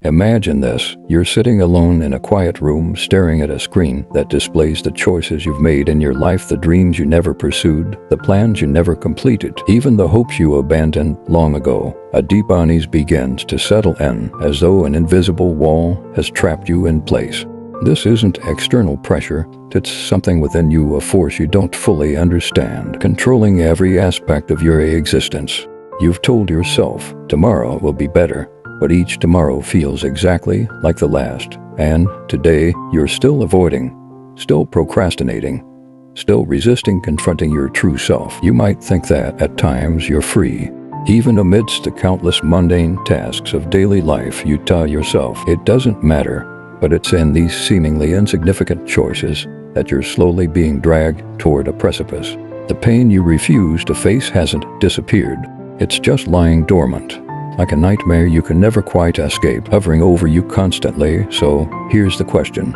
Imagine this. You're sitting alone in a quiet room staring at a screen that displays the choices you've made in your life, the dreams you never pursued, the plans you never completed, even the hopes you abandoned long ago. A deep unease begins to settle in, as though an invisible wall has trapped you in place. This isn't external pressure, it's something within you, a force you don't fully understand, controlling every aspect of your existence. You've told yourself, tomorrow will be better, but each tomorrow feels exactly like the last. And today, you're still avoiding, still procrastinating, still resisting confronting your true self. You might think that at times you're free. Even amidst the countless mundane tasks of daily life, you tell yourself it doesn't matter, but it's in these seemingly insignificant choices that you're slowly being dragged toward a precipice. The pain you refuse to face hasn't disappeared. It's just lying dormant, like a nightmare you can never quite escape, hovering over you constantly. So here's the question.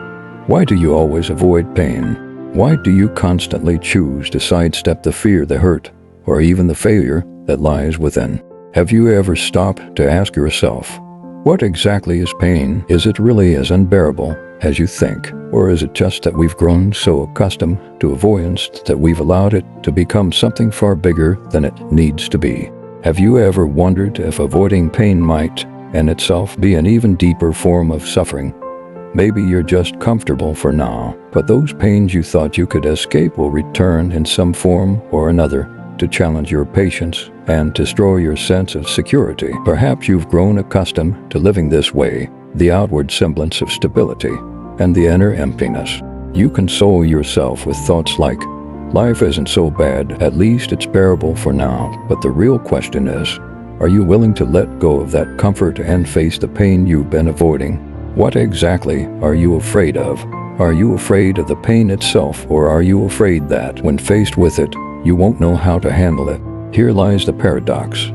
Why do you always avoid pain? Why do you constantly choose to sidestep the fear, the hurt, or even the failure that lies within? Have you ever stopped to ask yourself, what exactly is pain? Is it really as unbearable as you think? Or is it just that we've grown so accustomed to avoidance that we've allowed it to become something far bigger than it needs to be? Have you ever wondered if avoiding pain might, in itself, be an even deeper form of suffering? Maybe you're just comfortable for now, but those pains you thought you could escape will return in some form or another to challenge your patience and destroy your sense of security. Perhaps you've grown accustomed to living this way, the outward semblance of stability and the inner emptiness. You console yourself with thoughts like, life isn't so bad, at least it's bearable for now. But the real question is, are you willing to let go of that comfort and face the pain you've been avoiding? What exactly are you afraid of? Are you afraid of the pain itself, or are you afraid that, when faced with it, you won't know how to handle it? Here lies the paradox.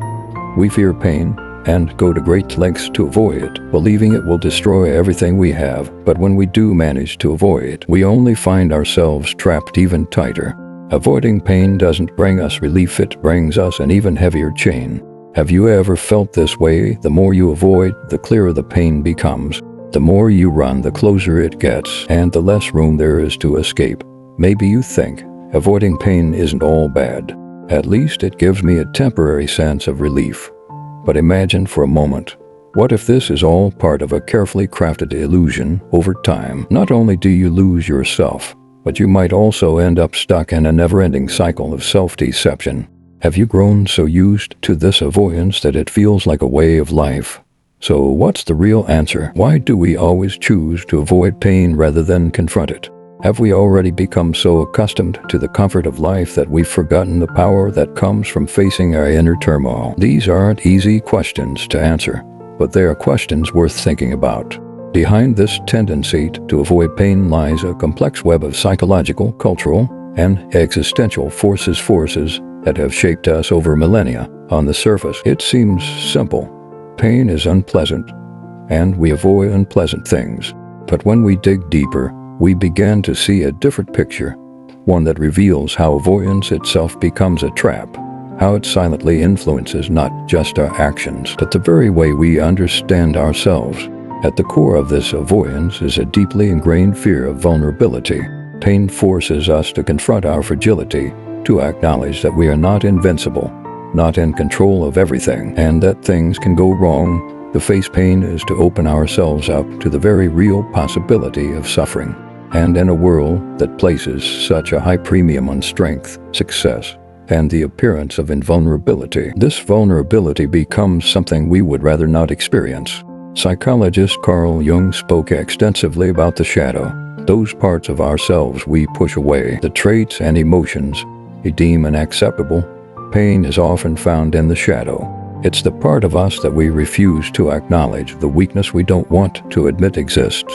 We fear pain and go to great lengths to avoid it, believing it will destroy everything we have. But when we do manage to avoid it, we only find ourselves trapped even tighter. Avoiding pain doesn't bring us relief, it brings us an even heavier chain. Have you ever felt this way? The more you avoid, the clearer the pain becomes. The more you run, the closer it gets, and the less room there is to escape. Maybe you think, avoiding pain isn't all bad. At least it gives me a temporary sense of relief. But imagine for a moment, what if this is all part of a carefully crafted illusion? Over time, not only do you lose yourself, but you might also end up stuck in a never-ending cycle of self-deception. Have you grown so used to this avoidance that it feels like a way of life? So what's the real answer? Why do we always choose to avoid pain rather than confront it? Have we already become so accustomed to the comfort of life that we've forgotten the power that comes from facing our inner turmoil? These aren't easy questions to answer, but they are questions worth thinking about. Behind this tendency to avoid pain lies a complex web of psychological, cultural, and existential forces that have shaped us over millennia. On the surface, it seems simple. Pain is unpleasant, and we avoid unpleasant things. But when we dig deeper, we begin to see a different picture, one that reveals how avoidance itself becomes a trap, how it silently influences not just our actions, but the very way we understand ourselves. At the core of this avoidance is a deeply ingrained fear of vulnerability. Pain forces us to confront our fragility, to acknowledge that we are not invincible, not in control of everything, and that things can go wrong. To face pain is to open ourselves up to the very real possibility of suffering. And in a world that places such a high premium on strength, success, and the appearance of invulnerability, this vulnerability becomes something we would rather not experience. Psychologist Carl Jung spoke extensively about the shadow, those parts of ourselves we push away, the traits and emotions we deem unacceptable. Pain is often found in the shadow. It's the part of us that we refuse to acknowledge, the weakness we don't want to admit exists.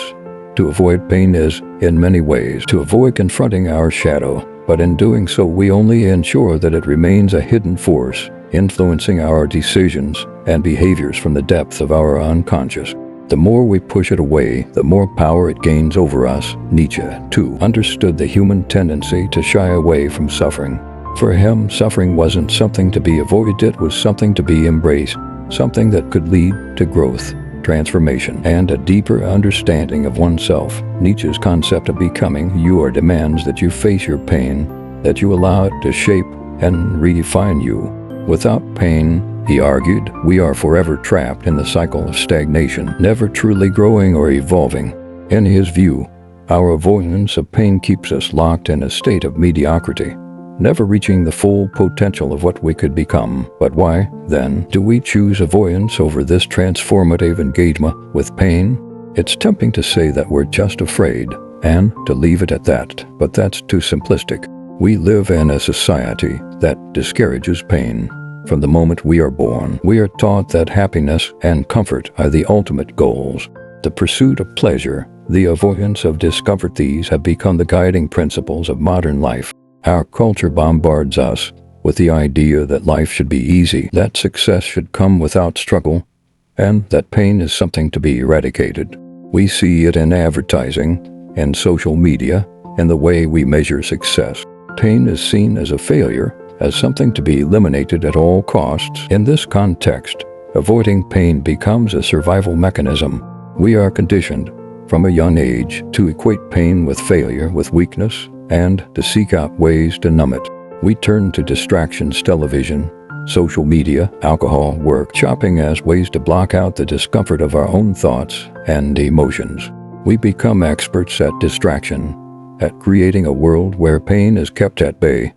To avoid pain is, in many ways, to avoid confronting our shadow, but in doing so we only ensure that it remains a hidden force, influencing our decisions and behaviors from the depth of our unconscious. The more we push it away, the more power it gains over us. Nietzsche, too, understood the human tendency to shy away from suffering. For him, suffering wasn't something to be avoided, it was something to be embraced, something that could lead to growth, transformation and a deeper understanding of oneself. Nietzsche's concept of becoming you demands that you face your pain, that you allow it to shape and redefine you. Without pain, he argued, we are forever trapped in the cycle of stagnation, never truly growing or evolving. In his view, our avoidance of pain keeps us locked in a state of mediocrity, never reaching the full potential of what we could become. But why, then, do we choose avoidance over this transformative engagement with pain? It's tempting to say that we're just afraid, and to leave it at that, but that's too simplistic. We live in a society that discourages pain. From the moment we are born, we are taught that happiness and comfort are the ultimate goals. The pursuit of pleasure, the avoidance of discomfort, these have become the guiding principles of modern life. Our culture bombards us with the idea that life should be easy, that success should come without struggle, and that pain is something to be eradicated. We see it in advertising, in social media, in the way we measure success. Pain is seen as a failure, as something to be eliminated at all costs. In this context, avoiding pain becomes a survival mechanism. We are conditioned from a young age to equate pain with failure, with weakness, and to seek out ways to numb it. We turn to distractions, television, social media, alcohol, work, shopping as ways to block out the discomfort of our own thoughts and emotions. We become experts at distraction, at creating a world where pain is kept at bay.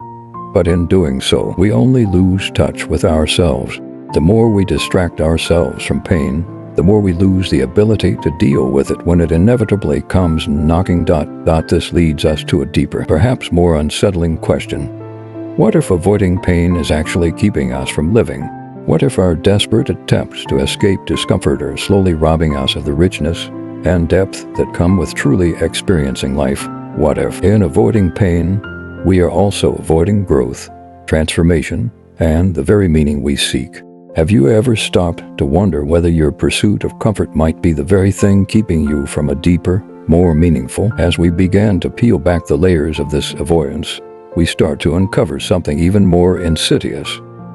But in doing so, we only lose touch with ourselves. The more we distract ourselves from pain, the more we lose the ability to deal with it when it inevitably comes knocking. This leads us to a deeper, perhaps more unsettling question. What if avoiding pain is actually keeping us from living? What if our desperate attempts to escape discomfort are slowly robbing us of the richness and depth that come with truly experiencing life? What if, in avoiding pain, we are also avoiding growth, transformation, and the very meaning we seek? Have you ever stopped to wonder whether your pursuit of comfort might be the very thing keeping you from a deeper, more meaningful? As we begin to peel back the layers of this avoidance, we start to uncover something even more insidious: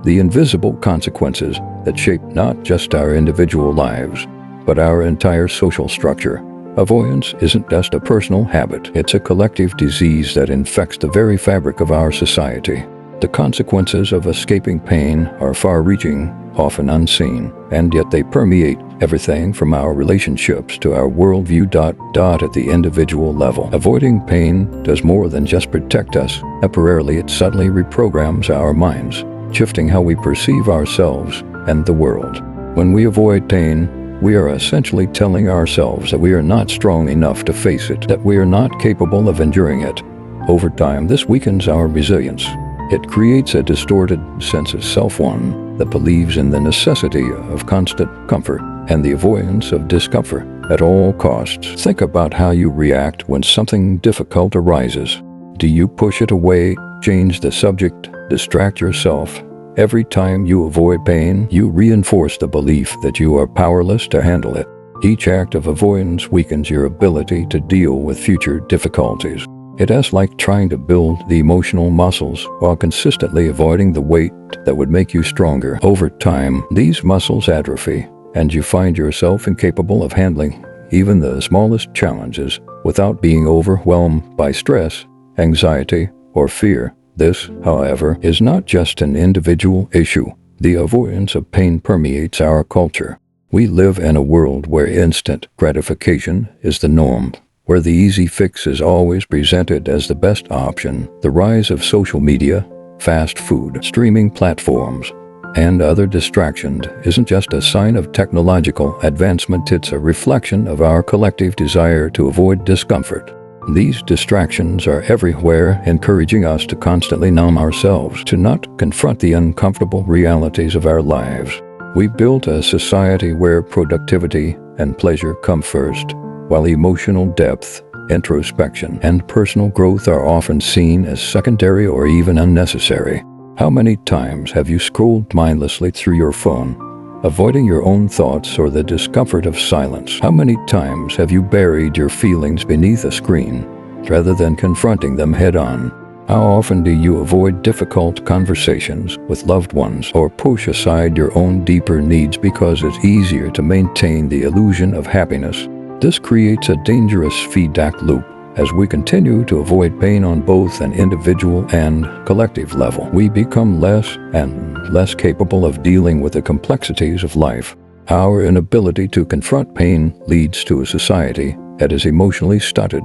the invisible consequences that shape not just our individual lives, but our entire social structure. Avoidance isn't just a personal habit, it's a collective disease that infects the very fabric of our society. The consequences of escaping pain are far-reaching, often unseen, and yet they permeate everything from our relationships to our worldview. At the individual level, avoiding pain does more than just protect us. Temporarily, it subtly reprograms our minds, shifting how we perceive ourselves and the world. When we avoid pain, we are essentially telling ourselves that we are not strong enough to face it, that we are not capable of enduring it. Over time, this weakens our resilience. It creates a distorted sense of self, one that believes in the necessity of constant comfort and the avoidance of discomfort at all costs. Think about how you react when something difficult arises. Do you push it away, change the subject, distract yourself? Every time you avoid pain, you reinforce the belief that you are powerless to handle it. Each act of avoidance weakens your ability to deal with future difficulties. It is like trying to build the emotional muscles while consistently avoiding the weight that would make you stronger. Over time, these muscles atrophy, and you find yourself incapable of handling even the smallest challenges without being overwhelmed by stress, anxiety, or fear. This, however, is not just an individual issue. The avoidance of pain permeates our culture. We live in a world where instant gratification is the norm, where the easy fix is always presented as the best option. The rise of social media, fast food, streaming platforms, and other distractions isn't just a sign of technological advancement, it's a reflection of our collective desire to avoid discomfort. These distractions are everywhere, encouraging us to constantly numb ourselves, to not confront the uncomfortable realities of our lives. We built a society where productivity and pleasure come first, while emotional depth, introspection, and personal growth are often seen as secondary or even unnecessary. How many times have you scrolled mindlessly through your phone, avoiding your own thoughts or the discomfort of silence? How many times have you buried your feelings beneath a screen, rather than confronting them head-on? How often do you avoid difficult conversations with loved ones or push aside your own deeper needs because it's easier to maintain the illusion of happiness? This creates a dangerous feedback loop. As we continue to avoid pain on both an individual and collective level, we become less and less capable of dealing with the complexities of life. Our inability to confront pain leads to a society that is emotionally stunted,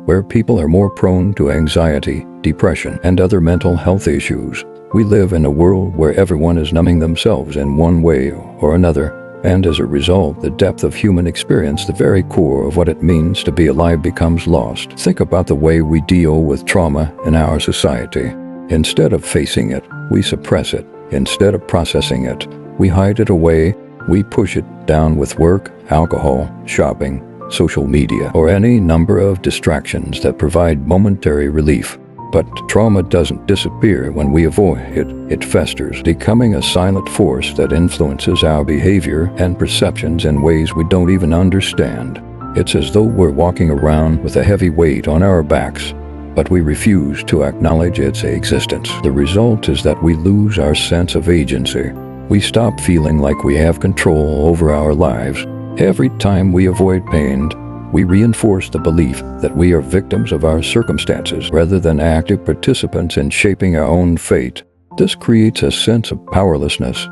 where people are more prone to anxiety, depression, and other mental health issues. We live in a world where everyone is numbing themselves in one way or another, and as a result, the depth of human experience, the very core of what it means to be alive, becomes lost. Think about the way we deal with trauma in our society. Instead of facing it, we suppress it. Instead of processing it, we hide it away. We push it down with work, alcohol, shopping, social media, or any number of distractions that provide momentary relief. But trauma doesn't disappear when we avoid it. It festers, becoming a silent force that influences our behavior and perceptions in ways we don't even understand. It's as though we're walking around with a heavy weight on our backs, but we refuse to acknowledge its existence. The result is that we lose our sense of agency. We stop feeling like we have control over our lives. Every time we avoid pain, we reinforce the belief that we are victims of our circumstances rather than active participants in shaping our own fate. This creates a sense of powerlessness,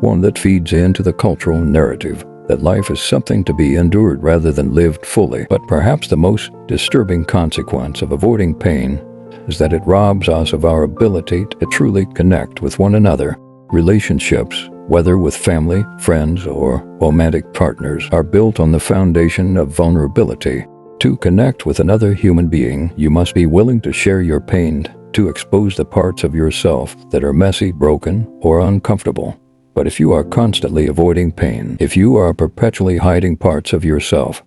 one that feeds into the cultural narrative that life is something to be endured rather than lived fully. But perhaps the most disturbing consequence of avoiding pain is that it robs us of our ability to truly connect with one another. Relationships, whether with family, friends, or romantic partners, are built on the foundation of vulnerability. To connect with another human being, you must be willing to share your pain, to expose the parts of yourself that are messy, broken, or uncomfortable. But if you are constantly avoiding pain, if you are perpetually hiding parts of yourself,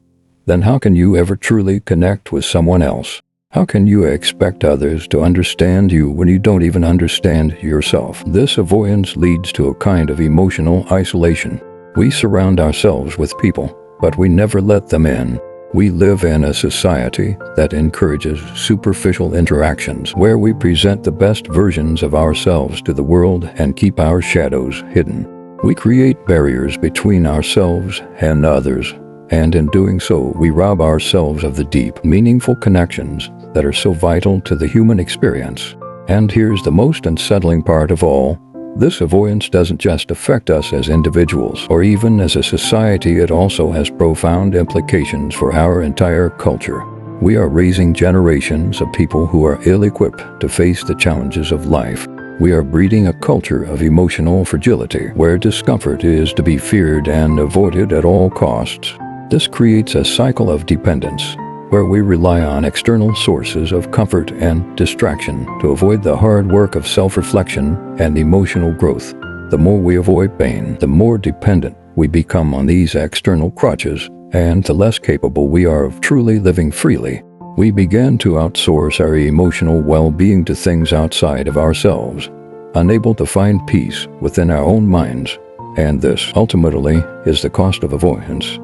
then how can you ever truly connect with someone else? How can you expect others to understand you when you don't even understand yourself? This avoidance leads to a kind of emotional isolation. We surround ourselves with people, but we never let them in. We live in a society that encourages superficial interactions, where we present the best versions of ourselves to the world and keep our shadows hidden. We create barriers between ourselves and others, and in doing so, we rob ourselves of the deep, meaningful connections that are so vital to the human experience. And here's the most unsettling part of all. This avoidance doesn't just affect us as individuals or even as a society, it also has profound implications for our entire culture. We are raising generations of people who are ill-equipped to face the challenges of life. We are breeding a culture of emotional fragility, where discomfort is to be feared and avoided at all costs. This creates a cycle of dependence, where we rely on external sources of comfort and distraction to avoid the hard work of self-reflection and emotional growth. The more we avoid pain, the more dependent we become on these external crutches, and the less capable we are of truly living freely. We begin to outsource our emotional well-being to things outside of ourselves, unable to find peace within our own minds. And this, ultimately, is the cost of avoidance.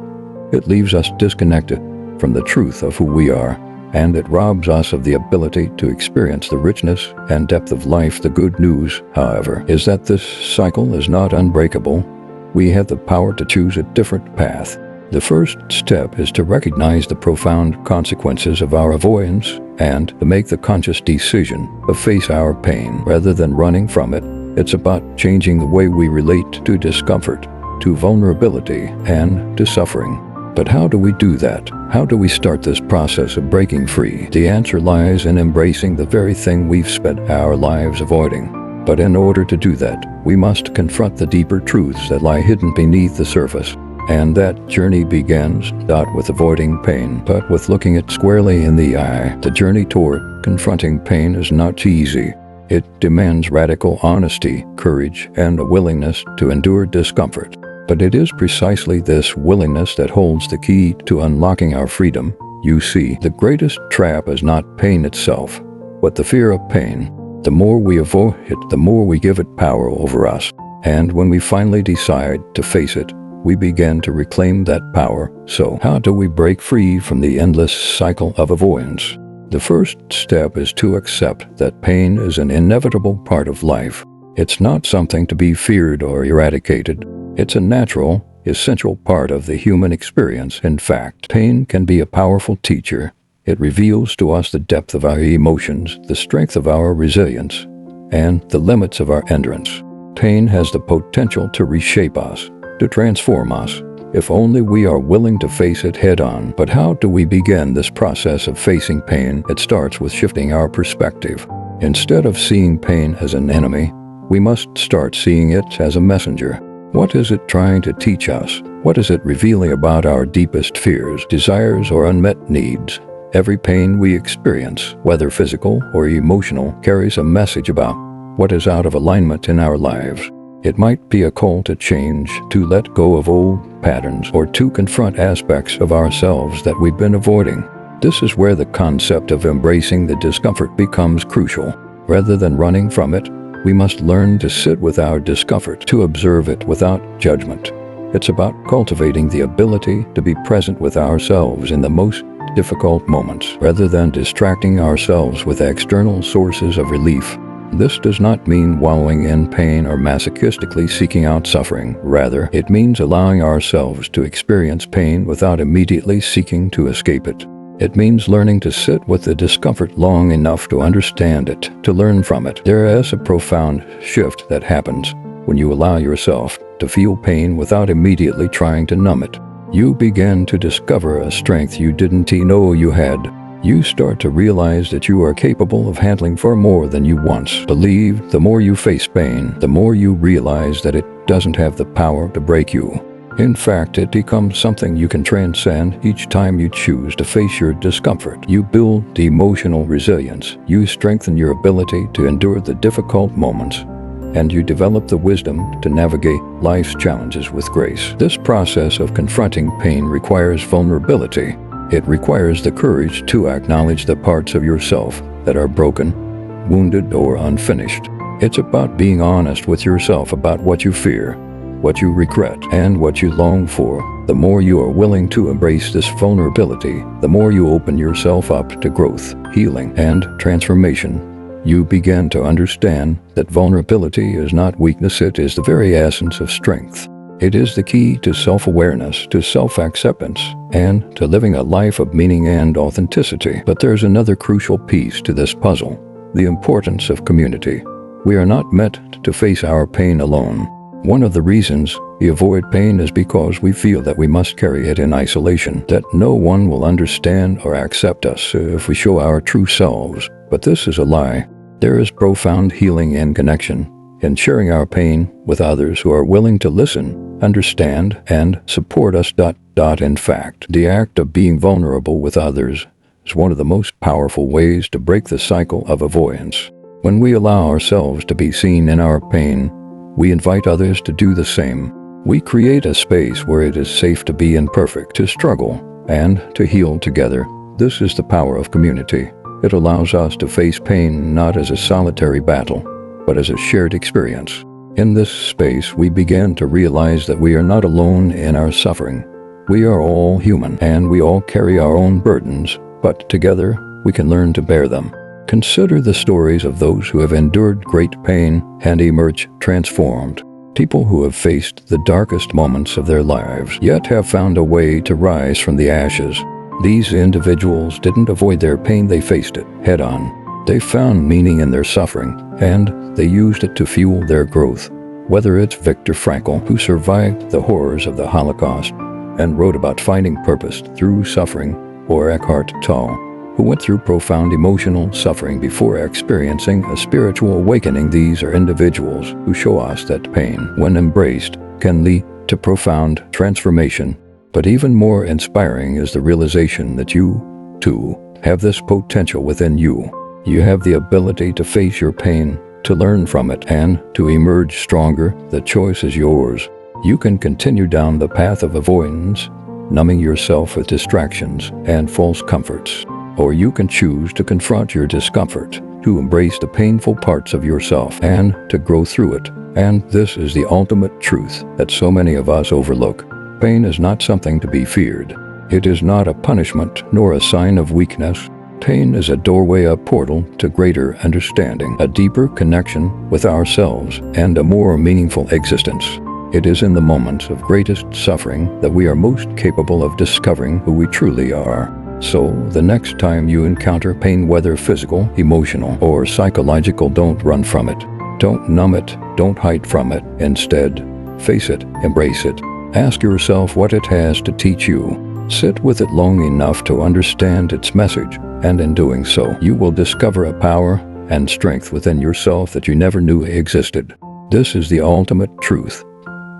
It leaves us disconnected from the truth of who we are, and it robs us of the ability to experience the richness and depth of life. The good news, however, is that this cycle is not unbreakable. We have the power to choose a different path. The first step is to recognize the profound consequences of our avoidance and to make the conscious decision to face our pain rather than running from it. It's about changing the way we relate to discomfort, to vulnerability, and to suffering. But how do we do that? How do we start this process of breaking free? The answer lies in embracing the very thing we've spent our lives avoiding. But in order to do that, we must confront the deeper truths that lie hidden beneath the surface. And that journey begins not with avoiding pain, but with looking it squarely in the eye. The journey toward confronting pain is not easy. It demands radical honesty, courage, and a willingness to endure discomfort. But it is precisely this willingness that holds the key to unlocking our freedom. You see, the greatest trap is not pain itself, but the fear of pain. The more we avoid it, the more we give it power over us. And when we finally decide to face it, we begin to reclaim that power. So, how do we break free from the endless cycle of avoidance? The first step is to accept that pain is an inevitable part of life. It's not something to be feared or eradicated. It's a natural, essential part of the human experience. In fact, pain can be a powerful teacher. It reveals to us the depth of our emotions, the strength of our resilience, and the limits of our endurance. Pain has the potential to reshape us, to transform us, if only we are willing to face it head-on. But how do we begin this process of facing pain? It starts with shifting our perspective. Instead of seeing pain as an enemy, we must start seeing it as a messenger. What is it trying to teach us? What is it revealing about our deepest fears, desires, or unmet needs? Every pain we experience, whether physical or emotional, carries a message about what is out of alignment in our lives. It might be a call to change, to let go of old patterns, or to confront aspects of ourselves that we've been avoiding. This is where the concept of embracing the discomfort becomes crucial. Rather than running from it, we must learn to sit with our discomfort, to observe it without judgment. It's about cultivating the ability to be present with ourselves in the most difficult moments, rather than distracting ourselves with external sources of relief. This does not mean wallowing in pain or masochistically seeking out suffering. Rather, it means allowing ourselves to experience pain without immediately seeking to escape it. It means learning to sit with the discomfort long enough to understand it, to learn from it. There is a profound shift that happens when you allow yourself to feel pain without immediately trying to numb it. You begin to discover a strength you didn't know you had. You start to realize that you are capable of handling far more than you once believed. The more you face pain, the more you realize that it doesn't have the power to break you. In fact, it becomes something you can transcend each time you choose to face your discomfort. You build the emotional resilience, you strengthen your ability to endure the difficult moments, and you develop the wisdom to navigate life's challenges with grace. This process of confronting pain requires vulnerability. It requires the courage to acknowledge the parts of yourself that are broken, wounded, or unfinished. It's about being honest with yourself about what you fear, what you regret, and what you long for. The more you are willing to embrace this vulnerability, the more you open yourself up to growth, healing, and transformation. You begin to understand that vulnerability is not weakness, it is the very essence of strength. It is the key to self-awareness, to self-acceptance, and to living a life of meaning and authenticity. But there's another crucial piece to this puzzle: the importance of community. We are not meant to face our pain alone. One of the reasons we avoid pain is because we feel that we must carry it in isolation, that no one will understand or accept us if we show our true selves. But this is a lie. There is profound healing and connection in sharing our pain with others who are willing to listen, understand, and support us. In fact, the act of being vulnerable with others is one of the most powerful ways to break the cycle of avoidance. When we allow ourselves to be seen in our pain, we invite others to do the same. We create a space where it is safe to be imperfect, to struggle, and to heal together. This is the power of community. It allows us to face pain not as a solitary battle, but as a shared experience. In this space, we begin to realize that we are not alone in our suffering. We are all human, and we all carry our own burdens, but together we can learn to bear them. Consider the stories of those who have endured great pain and emerged transformed. People who have faced the darkest moments of their lives, yet have found a way to rise from the ashes. These individuals didn't avoid their pain, they faced it head-on. They found meaning in their suffering, and they used it to fuel their growth. Whether it's Viktor Frankl, who survived the horrors of the Holocaust and wrote about finding purpose through suffering, or Eckhart Tolle, who went through profound emotional suffering before experiencing a spiritual awakening. These are individuals who show us that pain, when embraced, can lead to profound transformation. But even more inspiring is the realization that you, too, have this potential within you. You have the ability to face your pain, to learn from it, and to emerge stronger. The choice is yours. You can continue down the path of avoidance, numbing yourself with distractions and false comforts. Or you can choose to confront your discomfort, to embrace the painful parts of yourself, and to grow through it. And this is the ultimate truth that so many of us overlook. Pain is not something to be feared. It is not a punishment nor a sign of weakness. Pain is a doorway, a portal to greater understanding, a deeper connection with ourselves, and a more meaningful existence. It is in the moments of greatest suffering that we are most capable of discovering who we truly are. So, the next time you encounter pain, whether physical, emotional, or psychological, don't run from it. Don't numb it. Don't hide from it. Instead, face it, embrace it. Ask yourself what it has to teach you. Sit with it long enough to understand its message, and in doing so, you will discover a power and strength within yourself that you never knew existed. This is the ultimate truth.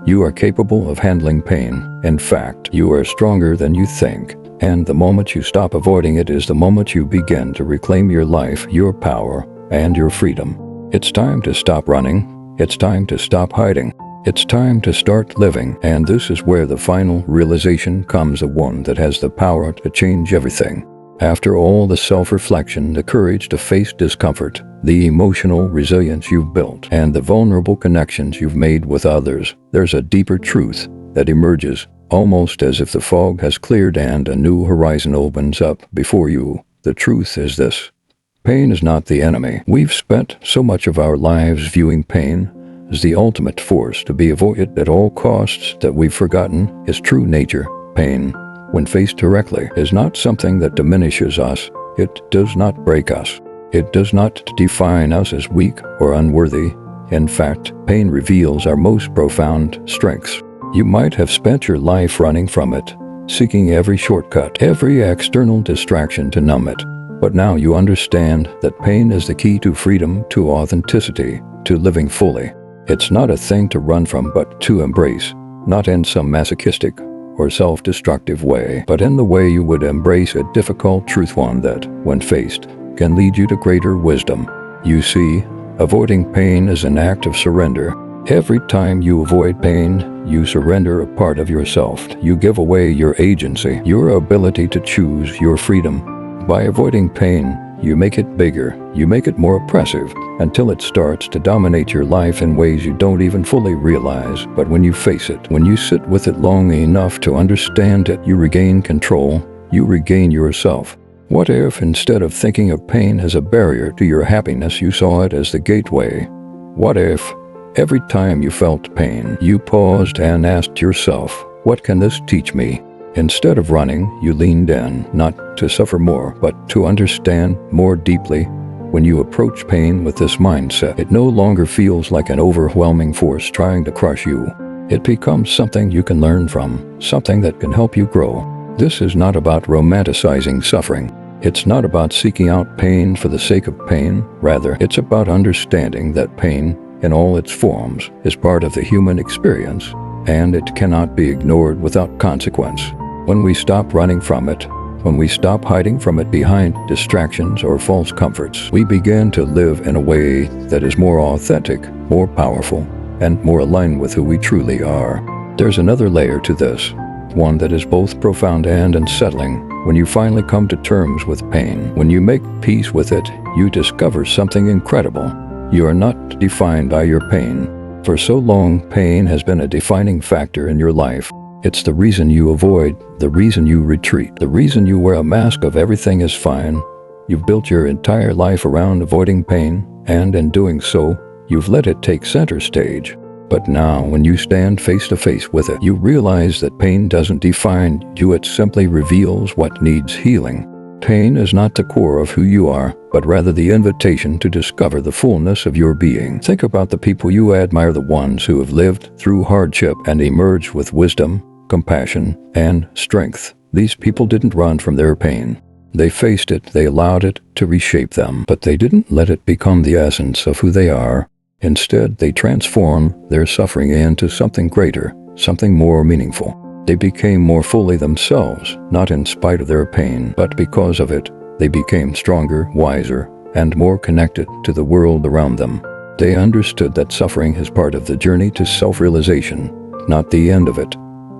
You are capable of handling pain. In fact, you are stronger than you think. And the moment you stop avoiding it is the moment you begin to reclaim your life, your power, and your freedom. It's time to stop running. It's time to stop hiding. It's time to start living. And this is where the final realization comes, the one that has the power to change everything. After all the self-reflection, the courage to face discomfort, the emotional resilience you've built, and the vulnerable connections you've made with others, there's a deeper truth that emerges, almost as if the fog has cleared and a new horizon opens up before you. The truth is this: pain is not the enemy. We've spent so much of our lives viewing pain as the ultimate force to be avoided at all costs that we've forgotten its true nature. Pain, when faced directly, is not something that diminishes us. It does not break us. It does not define us as weak or unworthy. In fact, pain reveals our most profound strengths. You might have spent your life running from it, seeking every shortcut, every external distraction to numb it. But now you understand that pain is the key to freedom, to authenticity, to living fully. It's not a thing to run from, but to embrace, not in some masochistic or self-destructive way, but in the way you would embrace a difficult truth, one that, when faced, can lead you to greater wisdom. You see, avoiding pain is an act of surrender. Every time you avoid pain, you surrender a part of yourself. You give away your agency, your ability to choose, your freedom. By avoiding pain, you make it bigger, you make it more oppressive, until it starts to dominate your life in ways you don't even fully realize. But when you face it, when you sit with it long enough to understand it, you regain control, you regain yourself. What if, instead of thinking of pain as a barrier to your happiness, you saw it as the gateway? What if, every time you felt pain, you paused and asked yourself, what can this teach me? Instead of running, you leaned in, not to suffer more, but to understand more deeply. When you approach pain with this mindset, it no longer feels like an overwhelming force trying to crush you. It becomes something you can learn from, something that can help you grow. This is not about romanticizing suffering. It's not about seeking out pain for the sake of pain. Rather, it's about understanding that pain, in all its forms, is part of the human experience, and it cannot be ignored without consequence. When we stop running from it, when we stop hiding from it behind distractions or false comforts, we begin to live in a way that is more authentic, more powerful, and more aligned with who we truly are. There's another layer to this, one that is both profound and unsettling. When you finally come to terms with pain, when you make peace with it, you discover something incredible. You are not defined by your pain. For so long, pain has been a defining factor in your life. It's the reason you avoid, the reason you retreat, the reason you wear a mask of everything is fine. You've built your entire life around avoiding pain, and in doing so, you've let it take center stage. But now, when you stand face to face with it, you realize that pain doesn't define you, it simply reveals what needs healing. Pain is not the core of who you are, but rather the invitation to discover the fullness of your being. Think about the people you admire, the ones who have lived through hardship and emerged with wisdom, compassion, and strength. These people didn't run from their pain. They faced it, they allowed it to reshape them, but they didn't let it become the essence of who they are. Instead, they transformed their suffering into something greater, something more meaningful. They became more fully themselves, not in spite of their pain, but because of it. They became stronger, wiser, and more connected to the world around them. They understood that suffering is part of the journey to self-realization, not the end of it.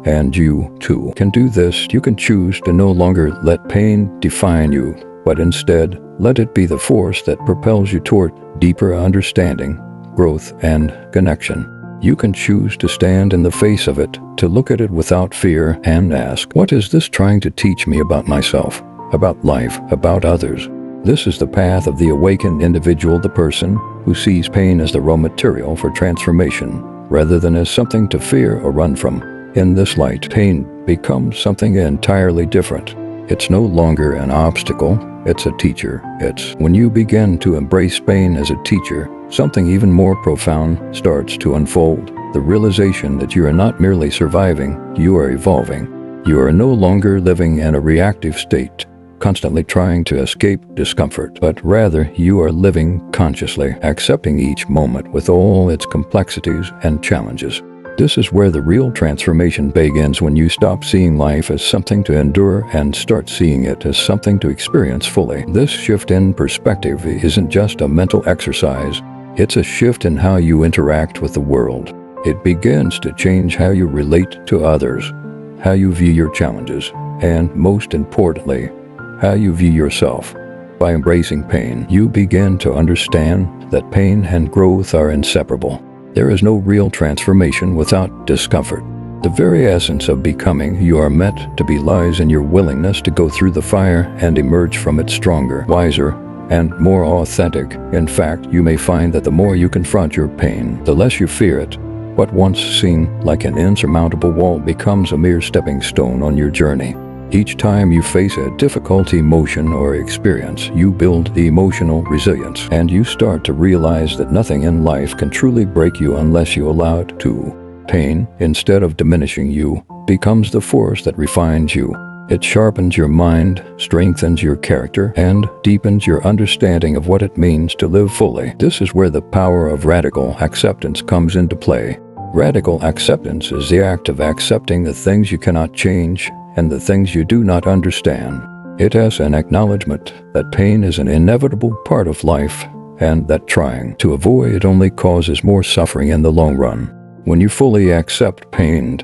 And you, too, can do this. You can choose to no longer let pain define you, but instead, let it be the force that propels you toward deeper understanding, growth, and connection. You can choose to stand in the face of it, to look at it without fear and ask, what is this trying to teach me about myself? about life, about others. This is the path of the awakened individual, the person who sees pain as the raw material for transformation, rather than as something to fear or run from. In this light, pain becomes something entirely different. It's no longer an obstacle, it's a teacher. It's when you begin to embrace pain as a teacher, something even more profound starts to unfold. The realization that you are not merely surviving, you are evolving. You are no longer living in a reactive state, constantly trying to escape discomfort, but rather you are living consciously, accepting each moment with all its complexities and challenges. This is where the real transformation begins, when you stop seeing life as something to endure and start seeing it as something to experience fully. This shift in perspective isn't just a mental exercise, it's a shift in how you interact with the world. It begins to change how you relate to others, how you view your challenges, and most importantly, how you view yourself. By embracing pain, you begin to understand that pain and growth are inseparable. There is no real transformation without discomfort. The very essence of becoming who you are meant to be lies in your willingness to go through the fire and emerge from it stronger, wiser, and more authentic. In fact, you may find that the more you confront your pain, the less you fear it. What once seemed like an insurmountable wall becomes a mere stepping stone on your journey. Each time you face a difficult emotion or experience, you build the emotional resilience, and you start to realize that nothing in life can truly break you unless you allow it to. Pain, instead of diminishing you, becomes the force that refines you. It sharpens your mind, strengthens your character, and deepens your understanding of what it means to live fully. This is where the power of radical acceptance comes into play. Radical acceptance is the act of accepting the things you cannot change and the things you do not understand. It is an acknowledgement that pain is an inevitable part of life, and that trying to avoid it only causes more suffering in the long run. When you fully accept pain,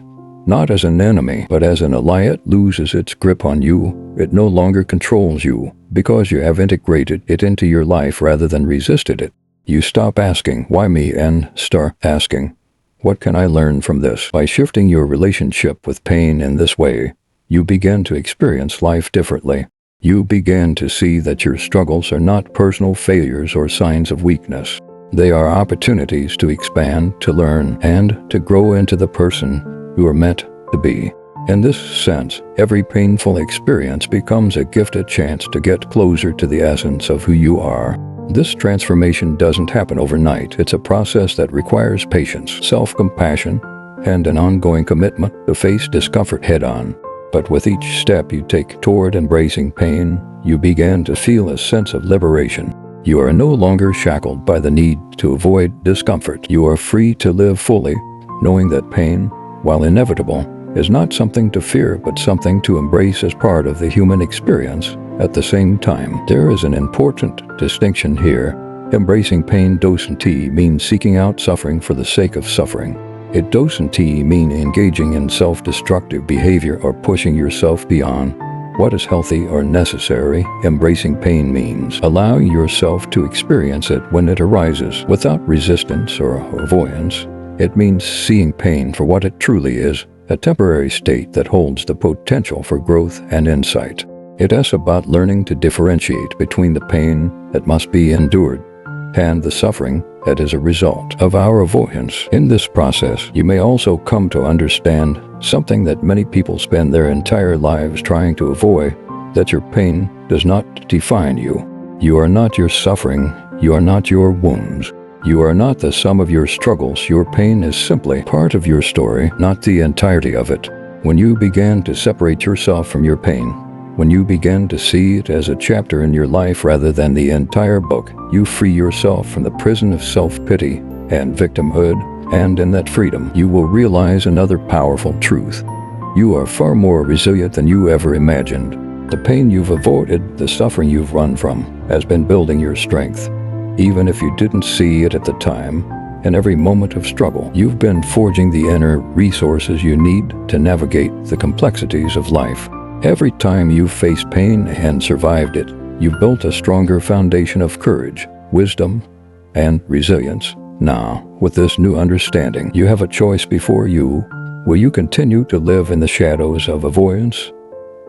not as an enemy, but as an ally, it loses its grip on you. It no longer controls you, because you have integrated it into your life rather than resisted it. You stop asking, "Why me?" and start asking, "What can I learn from this?" By shifting your relationship with pain in this way, you begin to experience life differently. You begin to see that your struggles are not personal failures or signs of weakness. They are opportunities to expand, to learn, and to grow into the person you are meant to be. In this sense, every painful experience becomes a gift, a chance to get closer to the essence of who you are. This transformation doesn't happen overnight. It's a process that requires patience, self-compassion, and an ongoing commitment to face discomfort head-on. But with each step you take toward embracing pain, you begin to feel a sense of liberation. You are no longer shackled by the need to avoid discomfort. You are free to live fully, knowing that pain, while inevitable, is not something to fear but something to embrace as part of the human experience. At the same time, there is an important distinction here. Embracing pain doesn't mean seeking out suffering for the sake of suffering. It doesn't mean engaging in self-destructive behavior or pushing yourself beyond what is healthy or necessary. Embracing pain means allowing yourself to experience it when it arises, without resistance or avoidance. It means seeing pain for what it truly is, a temporary state that holds the potential for growth and insight. It is about learning to differentiate between the pain that must be endured and the suffering that is a result of our avoidance. In this process, you may also come to understand something that many people spend their entire lives trying to avoid, that your pain does not define you. You are not your suffering. You are not your wounds. You are not the sum of your struggles. Your pain is simply part of your story, not the entirety of it. When you begin to separate yourself from your pain, when you begin to see it as a chapter in your life rather than the entire book, you free yourself from the prison of self-pity and victimhood, and in that freedom, you will realize another powerful truth. You are far more resilient than you ever imagined. The pain you've avoided, the suffering you've run from, has been building your strength. Even if you didn't see it at the time, in every moment of struggle, you've been forging the inner resources you need to navigate the complexities of life. Every time you've faced pain and survived it, you've built a stronger foundation of courage, wisdom, and resilience. Now, with this new understanding, you have a choice before you. Will you continue to live in the shadows of avoidance,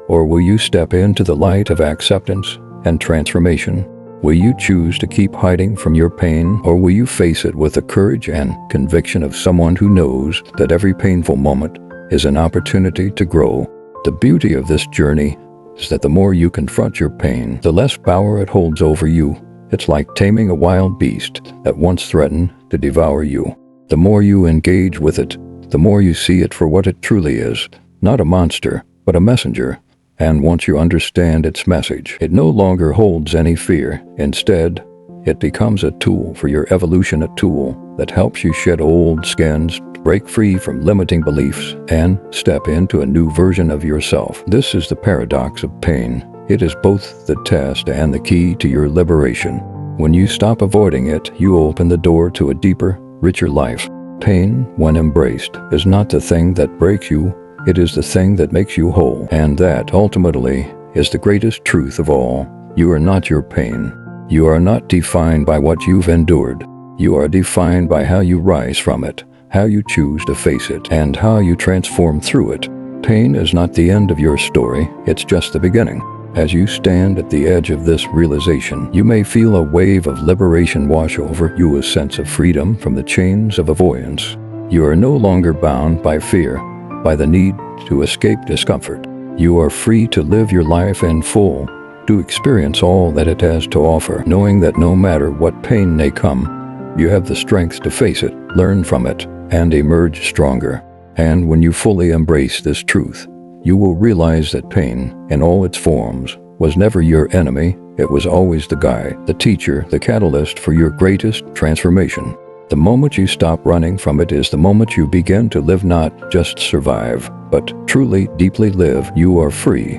Or will you step into the light of acceptance and transformation? Will you choose to keep hiding from your pain, or will you face it with the courage and conviction of someone who knows that every painful moment is an opportunity to grow? The beauty of this journey is that the more you confront your pain, the less power it holds over you. It's like taming a wild beast that once threatened to devour you. The more you engage with it, the more you see it for what it truly is, not a monster, but a messenger. And once you understand its message, it no longer holds any fear. Instead, it becomes a tool for your evolution, a tool that helps you shed old skins, break free from limiting beliefs, and step into a new version of yourself. This is the paradox of pain. It is both the test and the key to your liberation. When you stop avoiding it, you open the door to a deeper, richer life. Pain, when embraced, is not the thing that breaks you. It is the thing that makes you whole, and that, ultimately, is the greatest truth of all. You are not your pain. You are not defined by what you've endured. You are defined by how you rise from it, how you choose to face it, and how you transform through it. Pain is not the end of your story, it's just the beginning. As you stand at the edge of this realization, you may feel a wave of liberation wash over you, a sense of freedom from the chains of avoidance. You are no longer bound by fear, by the need to escape discomfort. You are free to live your life in full, to experience all that it has to offer, knowing that no matter what pain may come, you have the strength to face it, learn from it, and emerge stronger. And when you fully embrace this truth, you will realize that pain, in all its forms, was never your enemy. It was always the guide, the teacher, the catalyst for your greatest transformation. The moment you stop running from it is the moment you begin to live, not just survive, but truly, deeply live. You are free.